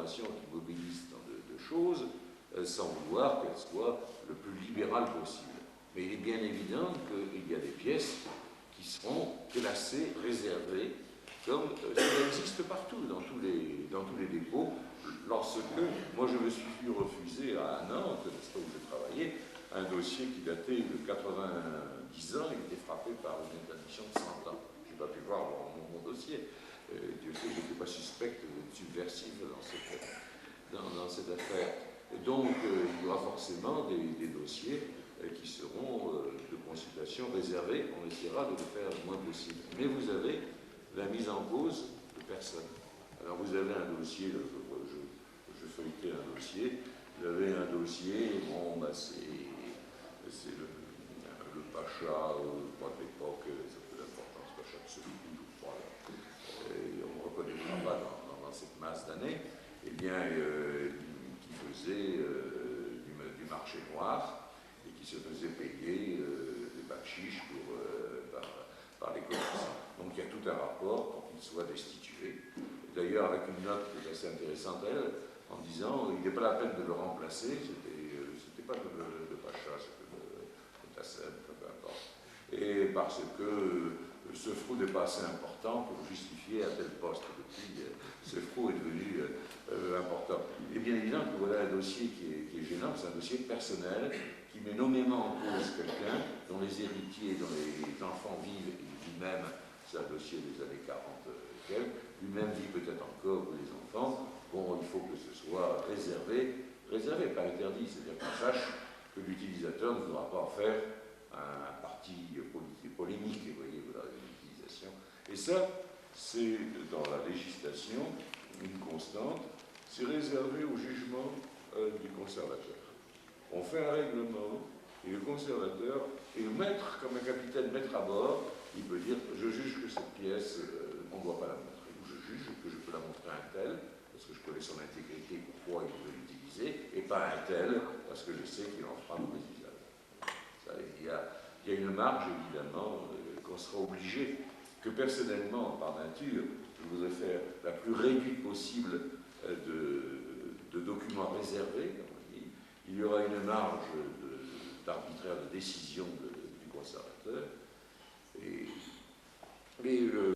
génération qui mobilise tant de choses, sans vouloir qu'elle soit le plus libérale possible. Mais il est bien évident qu'il y a des pièces qui seront classées, réservées, comme ça existe partout, dans tous les dépôts. Lorsque, moi je me suis vu refuser à Nantes, n'est-ce pas, où je travaillais, un dossier qui datait de 90 ans, il était frappé par une interdiction de 100 ans. Je n'ai pas pu voir mon dossier. Dieu sait que je n'étais pas suspect de subversif dans cette affaire. Et donc, il y aura forcément des dossiers qui seront de consultation réservés. On essaiera de le faire le moins possible. Mais vous avez la mise en cause de personnes. Alors, vous avez un dossier, je feuilletais un dossier, vous avez un dossier, bon, bah, c'est le Pacha, pas de l'époque, ça fait l'importance, Pacha de celui je crois, on ne reconnaîtra pas dans cette masse d'années, eh bien, qui faisait du marché noir et qui se faisait payer des bakchiches par les commerçants. Donc il y a tout un rapport pour qu'il soit destitué. D'ailleurs, avec une note qui est assez intéressante, elle, en disant il n'est pas la peine de le remplacer, c'était pas de Pacha, c'était de Tassel, peu importe. Et parce que ce frou n'est pas assez important pour justifier un tel poste. Depuis, ce frou est devenu important. Et bien évidemment que voilà un dossier qui est gênant, c'est un dossier personnel qui met nommément en cause quelqu'un dont les héritiers, dont les enfants vivent, et lui-même, c'est un dossier des années 40 quelques, lui-même vit peut-être encore, ou les enfants. Bon, il faut que ce soit réservé, pas interdit, c'est-à-dire qu'on sache que l'utilisateur ne devra pas en faire un parti politique, polémique, vous voyez, voilà, l'utilisation. Et ça, c'est dans la législation une constante, c'est réservé au jugement du conservateur. On fait un règlement, et le conservateur, et le maître, comme un capitaine maître à bord, il peut dire, je juge que cette pièce, on ne doit pas la montrer, ou je juge que je peux la montrer à un tel, parce que je connais son intégrité, pourquoi il veut l'utiliser, et pas à un tel, parce que je sais qu'il en fera mauvais usage. Ça, il y a une marge, évidemment, qu'on sera obligé, que personnellement, par nature, je voudrais faire la plus réduite possible de documents réservés, comme on dit. Il y aura une marge d'arbitraire de décision du conservateur. Mais